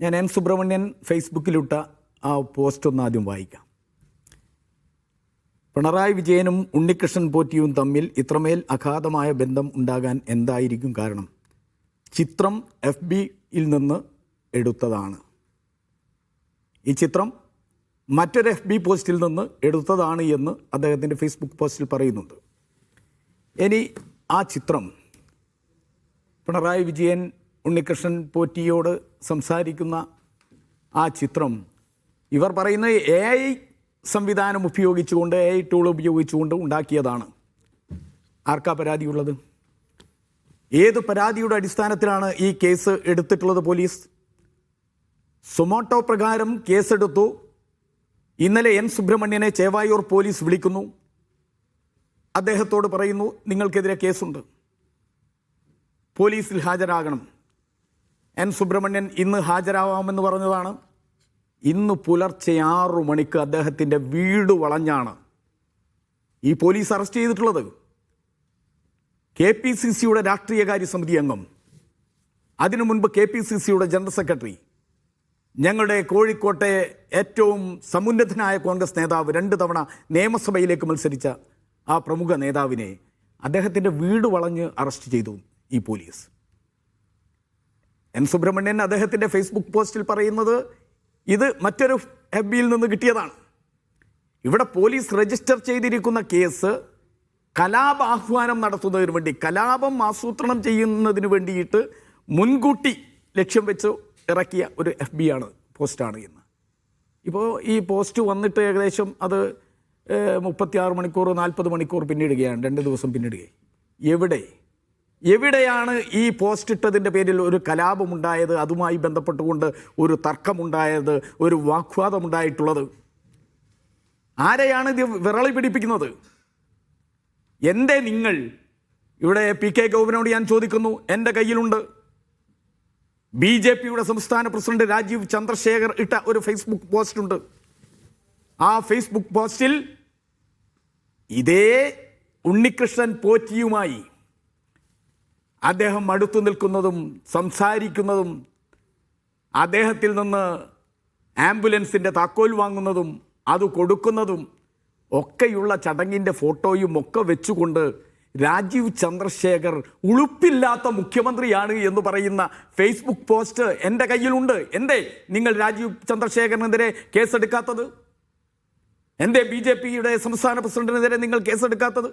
ഞാൻ എൻ സുബ്രഹ്മണ്യൻ ഫേസ്ബുക്കിലിട്ട ആ പോസ്റ്റ് ഒന്ന് ആദ്യം വായിക്കാം. പിണറായി വിജയനും ഉണ്ണികൃഷ്ണൻ പോറ്റിയും തമ്മിൽ ഇത്രമേൽ അഗാധമായ ബന്ധം ഉണ്ടാകാൻ എന്തായിരിക്കും കാരണം? ചിത്രം FBയിൽ നിന്ന് എടുത്തതാണ്. ഈ ചിത്രം മറ്റൊരു FB പോസ്റ്റിൽ നിന്ന് എടുത്തതാണ് എന്ന് അദ്ദേഹത്തിൻ്റെ ഫേസ്ബുക്ക് പോസ്റ്റിൽ പറയുന്നുണ്ട്. ഇനി ആ ചിത്രം പിണറായി വിജയൻ ഉണ്ണികൃഷ്ണൻ പോറ്റിയോട് സംസാരിക്കുന്ന ആ ചിത്രം ഇവർ പറയുന്ന AI സംവിധാനം ഉപയോഗിച്ചുകൊണ്ട് AI ടൂൾ ഉപയോഗിച്ചുകൊണ്ട് ഉണ്ടാക്കിയതാണ്. ആർക്കാ പരാതിയുള്ളത്? ഏത് പരാതിയുടെ അടിസ്ഥാനത്തിലാണ് ഈ കേസ് എടുത്തിട്ടുള്ളത് പോലീസ്? സുമോട്ടോ പ്രകാരം കേസെടുത്തു. ഇന്നലെ N സുബ്രഹ്മണ്യനെ ചേവായൂർ പോലീസ് വിളിക്കുന്നു. അദ്ദേഹത്തോട് പറയുന്നു, നിങ്ങൾക്കെതിരെ കേസുണ്ട്, പോലീസിൽ ഹാജരാകണം. N സുബ്രഹ്മണ്യൻ ഇന്ന് ഹാജരാവാമെന്ന് പറഞ്ഞതാണ്. ഇന്ന് പുലർച്ചെ 6 മണിക്ക് അദ്ദേഹത്തിൻ്റെ വീട് വളഞ്ഞാണ് ഈ പോലീസ് അറസ്റ്റ് ചെയ്തിട്ടുള്ളത്. KPCCയുടെ രാഷ്ട്രീയകാര്യ സമിതി അംഗം, അതിനു മുൻപ് KPCCയുടെ ജനറൽ സെക്രട്ടറി, ഞങ്ങളുടെ കോഴിക്കോട്ടെ ഏറ്റവും സമുന്നതനായ കോൺഗ്രസ് നേതാവ്, 2 തവണ നിയമസഭയിലേക്ക് മത്സരിച്ച ആ പ്രമുഖ നേതാവിനെ അദ്ദേഹത്തിൻ്റെ വീട് വളഞ്ഞ് അറസ്റ്റ് ചെയ്തു ഈ പോലീസ്. N സുബ്രഹ്മണ്യൻ അദ്ദേഹത്തിൻ്റെ ഫേസ്ബുക്ക് പോസ്റ്റിൽ പറയുന്നത് ഇത് മറ്റൊരു FBയിൽ നിന്ന് കിട്ടിയതാണ്. ഇവിടെ പോലീസ് രജിസ്റ്റർ ചെയ്തിരിക്കുന്ന കേസ് കലാപാഹ്വാനം നടത്തുന്നതിന് വേണ്ടി, കലാപം ആസൂത്രണം ചെയ്യുന്നതിന് വേണ്ടിയിട്ട് മുൻകൂട്ടി ലക്ഷ്യം വെച്ച് ഇറക്കിയ ഒരു FBയാണ്, പോസ്റ്റാണ് ഇന്ന്. ഇപ്പോൾ ഈ പോസ്റ്റ് വന്നിട്ട് ഏകദേശം അത് 36 മണിക്കൂർ 40 മണിക്കൂർ പിന്നിടുകയാണ്, 2 ദിവസം പിന്നിടുകയായി. എവിടെയാണ് ഈ പോസ്റ്റ് ഇട്ടതിൻ്റെ പേരിൽ ഒരു കലാപമുണ്ടായത്, അതുമായി ബന്ധപ്പെട്ടുകൊണ്ട് ഒരു തർക്കമുണ്ടായത്, ഒരു വാഗ്വാദമുണ്ടായിട്ടുള്ളത്? ആരെയാണ് ഇത് വിരളി പിടിപ്പിക്കുന്നത്? എൻ്റെ നിങ്ങൾ ഇവിടെ PK ഗോവിനോട് ഞാൻ ചോദിക്കുന്നു, എൻ്റെ കയ്യിലുണ്ട് BJPയുടെ സംസ്ഥാന പ്രസിഡന്റ് രാജീവ് ചന്ദ്രശേഖർ ഇട്ട ഒരു ഫേസ്ബുക്ക് പോസ്റ്റ് ഉണ്ട്. ആ ഫേസ്ബുക്ക് പോസ്റ്റിൽ ഇതേ ഉണ്ണികൃഷ്ണൻ പോറ്റിയുമായി അദ്ദേഹം അടുത്തു നിൽക്കുന്നതും സംസാരിക്കുന്നതും അദ്ദേഹത്തിൽ നിന്ന് ആംബുലൻസിൻ്റെ താക്കോൽ വാങ്ങുന്നതും അത് കൊടുക്കുന്നതും ഒക്കെയുള്ള ചടങ്ങിൻ്റെ ഫോട്ടോയും ഒക്കെ വെച്ചുകൊണ്ട് രാജീവ് ചന്ദ്രശേഖർ ഉളുപ്പില്ലാത്ത മുഖ്യമന്ത്രിയാണ് എന്ന് പറയുന്ന ഫേസ്ബുക്ക് പോസ്റ്റ് എൻ്റെ കയ്യിലുണ്ട്. എന്തേ നിങ്ങൾ രാജീവ് ചന്ദ്രശേഖറിനെതിരെ കേസെടുക്കാത്തത്? എന്തേ BJPയുടെ സംസ്ഥാന പ്രസിഡന്റിനെതിരെ നിങ്ങൾ കേസെടുക്കാത്തത്?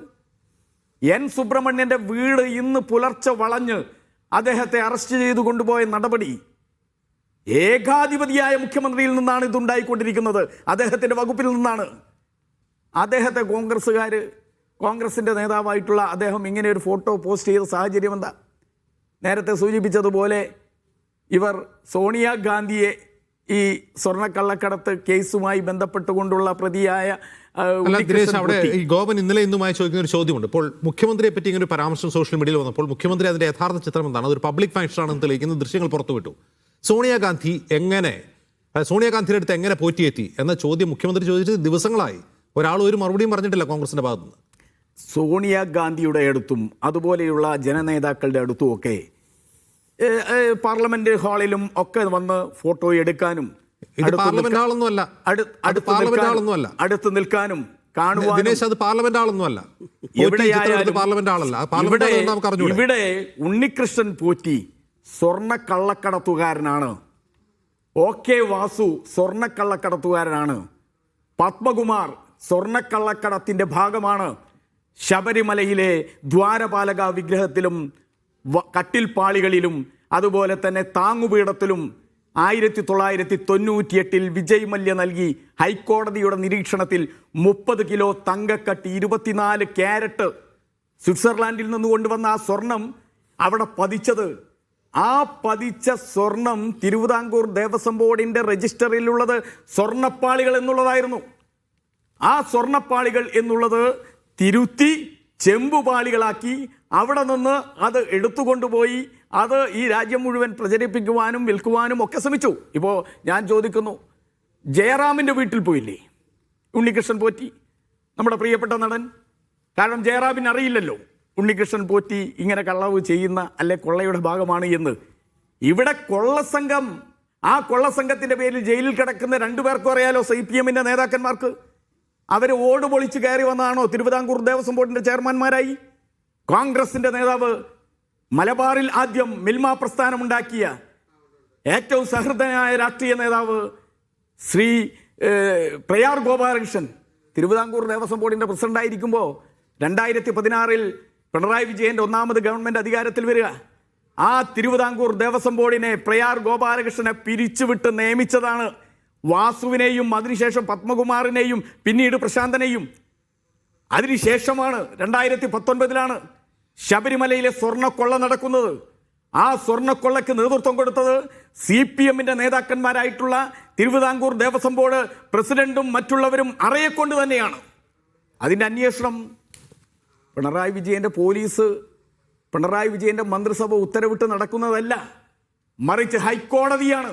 N സുബ്രഹ്മണ്യൻ്റെ വീട് ഇന്ന് പുലർച്ചെ വളഞ്ഞ് അദ്ദേഹത്തെ അറസ്റ്റ് ചെയ്തു കൊണ്ടുപോയ നടപടി ഏകാധിപതിയായ മുഖ്യമന്ത്രിയിൽ നിന്നാണ് ഇതുണ്ടായിക്കൊണ്ടിരിക്കുന്നത്, അദ്ദേഹത്തിൻ്റെ വകുപ്പിൽ നിന്നാണ്. അദ്ദേഹത്തെ കോൺഗ്രസിൻ്റെ നേതാവായിട്ടുള്ള അദ്ദേഹം ഇങ്ങനെ ഒരു ഫോട്ടോ പോസ്റ്റ് ചെയ്ത സാഹചര്യം എന്താ? നേരത്തെ സൂചിപ്പിച്ചതുപോലെ ഇവർ സോണിയാഗാന്ധിയെ ഈ സ്വർണ്ണക്കള്ളക്കടത്ത് കേസുമായി ബന്ധപ്പെട്ടുകൊണ്ടുള്ള പ്രതിയായ അവിടെ ഈ ഗോപൻ ഇന്നലെ ഇന്നുമായി ചോദിക്കുന്ന ഒരു ചോദ്യമുണ്ട്. ഇപ്പോൾ മുഖ്യമന്ത്രിയെ പറ്റി ഇങ്ങനെ ഒരു പരാമർശം സോഷ്യൽ മീഡിയയിൽ വന്നപ്പോൾ മുഖ്യമന്ത്രി അതിന്റെ യഥാർത്ഥ ചിത്രം എന്താണ്, അതൊരു പബ്ലിക് ഫംഗ്ഷൻ ആണെന്ന് തെളിയിക്കുന്ന ദൃശ്യങ്ങൾ പുറത്തുവിട്ടു. സോണിയാഗാന്ധിയുടെ അടുത്ത് എങ്ങനെ പോറ്റിയെത്തി എന്ന ചോദ്യം മുഖ്യമന്ത്രി ചോദിച്ചത് ദിവസങ്ങളായി. ഒരാൾ ഒരു മറുപടിയും പറഞ്ഞിട്ടില്ല കോൺഗ്രസിന്റെ ഭാഗത്തുനിന്ന്. സോണിയാഗാന്ധിയുടെ അടുത്തും അതുപോലെയുള്ള ജനനേതാക്കളുടെ അടുത്തും ഒക്കെ പാർലമെന്റ് ഹാളിലും ഒക്കെ വന്ന് ഫോട്ടോ എടുക്കാനും അടുത്ത് നിൽക്കാനും കാണുവാനും. ഇവിടെ ഉണ്ണികൃഷ്ണൻ പോറ്റി സ്വർണ്ണക്കള്ളക്കടത്തുകാരനാണ്. OK വാസു സ്വർണ്ണക്കള്ളക്കടത്തുകാരനാണ്. പത്മകുമാർ സ്വർണ്ണക്കള്ളക്കടത്തിന്റെ ഭാഗമാണ്. ശബരിമലയിലെ ദ്വാരപാലക വിഗ്രഹത്തിലും കട്ടിൽപ്പാളികളിലും അതുപോലെ തന്നെ താങ്ങുപീഠത്തിലും 1998 വിജയ് മല്യ നൽകി ഹൈക്കോടതിയുടെ നിരീക്ഷണത്തിൽ 30 കിലോ തങ്കക്കട്ടി 24 ക്യാരറ്റ് സ്വിറ്റ്സർലാൻഡിൽ നിന്ന് കൊണ്ടുവന്ന ആ സ്വർണം അവിടെ പതിച്ചത്, ആ പതിച്ച സ്വർണം തിരുവിതാംകൂർ ദേവസ്വം ബോർഡിൻ്റെ രജിസ്റ്ററിലുള്ളത് സ്വർണ്ണപ്പാളികൾ എന്നുള്ളതായിരുന്നു. ആ സ്വർണ്ണപ്പാളികൾ എന്നുള്ളത് തിരുത്തി ചെമ്പുപാളികളാക്കി അവിടെ നിന്ന് അത് എടുത്തുകൊണ്ടുപോയി അത് ഈ രാജ്യം മുഴുവൻ പ്രചരിപ്പിക്കുവാനും വിൽക്കുവാനും ഒക്കെ ശ്രമിച്ചു. ഇപ്പോൾ ഞാൻ ചോദിക്കുന്നു, ജയറാമിൻ്റെ വീട്ടിൽ പോയില്ലേ ഉണ്ണികൃഷ്ണൻ പോറ്റി, നമ്മുടെ പ്രിയപ്പെട്ട നടൻ? കാരണം ജയറാമിന് അറിയില്ലല്ലോ ഉണ്ണികൃഷ്ണൻ പോറ്റി ഇങ്ങനെ കള്ളവ് ചെയ്യുന്ന അല്ലെ കൊള്ളയുടെ ഭാഗമാണ് എന്ന്. ഇവിടെ കൊള്ളസംഘം ആ കൊള്ളസംഘത്തിന്റെ പേരിൽ ജയിലിൽ കിടക്കുന്ന രണ്ടുപേർക്കും അറിയാലോ, CPM നേതാക്കന്മാർക്ക്. അവർ ഓട് പൊളിച്ച് കയറി വന്നതാണോ തിരുവിതാംകൂർ ദേവസ്വം ബോർഡിന്റെ ചെയർമാൻമാരായി? കോൺഗ്രസിന്റെ നേതാവ്, മലബാറിൽ ആദ്യം മിൽമ പ്രസ്ഥാനമുണ്ടാക്കിയ ഏറ്റവും സഹൃദയനായ രാഷ്ട്രീയ നേതാവ് ശ്രീ പ്രയാർ ഗോപാലകൃഷ്ണൻ തിരുവിതാംകൂർ ദേവസ്വം ബോർഡിന്റെ പ്രസിഡന്റായിരിക്കുമ്പോൾ 2016 പിണറായി വിജയന്റെ ഒന്നാമത് ഗവൺമെന്റ് അധികാരത്തിൽ വരിക. ആ തിരുവിതാംകൂർ ദേവസ്വം ബോർഡിനെ പ്രയാർ ഗോപാലകൃഷ്ണനെ പിരിച്ചുവിട്ട് നിയമിച്ചതാണ് വാസുവിനെയും അതിനുശേഷം പത്മകുമാറിനെയും പിന്നീട് പ്രശാന്തനെയും. അതിനുശേഷമാണ് 2019 ശബരിമലയിലെ സ്വർണ്ണക്കൊള്ള നടക്കുന്നത്. ആ സ്വർണ്ണക്കൊള്ളയ്ക്ക് നേതൃത്വം കൊടുത്തത് CPM നേതാക്കന്മാരായിട്ടുള്ള തിരുവിതാംകൂർ ദേവസ്വം ബോർഡ് പ്രസിഡന്റും മറ്റുള്ളവരും അറിയെക്കൊണ്ട് തന്നെയാണ്. അതിൻ്റെ അന്വേഷണം പിണറായി വിജയന്റെ പോലീസ്, പിണറായി വിജയന്റെ മന്ത്രിസഭ ഉത്തരവിട്ട് നടക്കുന്നതല്ല, മറിച്ച് ഹൈക്കോടതിയാണ്.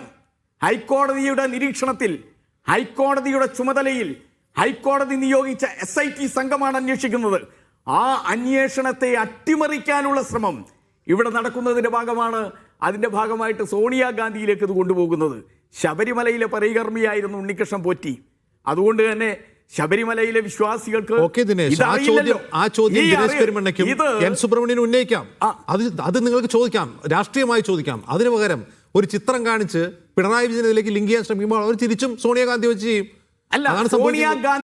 ഹൈക്കോടതിയുടെ നിരീക്ഷണത്തിൽ, ഹൈക്കോടതിയുടെ ചുമതലയിൽ ഹൈക്കോടതി നിയോഗിച്ച SIT സംഘമാണ് അന്വേഷിക്കുന്നത്. ആ അന്വേഷണത്തെ അട്ടിമറിക്കാനുള്ള ശ്രമം ഇവിടെ നടക്കുന്നതിൻ്റെ ഭാഗമാണ്. അതിൻ്റെ ഭാഗമായിട്ട് സോണിയാഗാന്ധിയിലേക്ക് ഇത് കൊണ്ടുപോകുന്നത്. ശബരിമലയിലെ പരികർമ്മിയായിരുന്നു ഉണ്ണികൃഷ്ണൻ പോറ്റി. അതുകൊണ്ട് തന്നെ ശബരിമലയിലെ വിശ്വാസികൾക്ക് ആ ചോദ്യം ദിനേശ് പെരുമണ്ണയ്ക്കും എൻ സുബ്രഹ്മണ്യനും ഉന്നയിക്കാം. അത് നിങ്ങൾക്ക് ചോദിക്കാം, രാഷ്ട്രീയമായി ചോദിക്കാം. അതിനു പകരം ഒരു ചിത്രം കാണിച്ച് പിണറായി വിജയനിലേക്ക് ലിങ്ക് ചെയ്യാൻ ശ്രമിക്കുമ്പോൾ അവർ തിരിച്ചും സോണിയാഗാന്ധി വെച്ച് ചെയ്യും. അല്ല, സോണിയാഗാന്ധി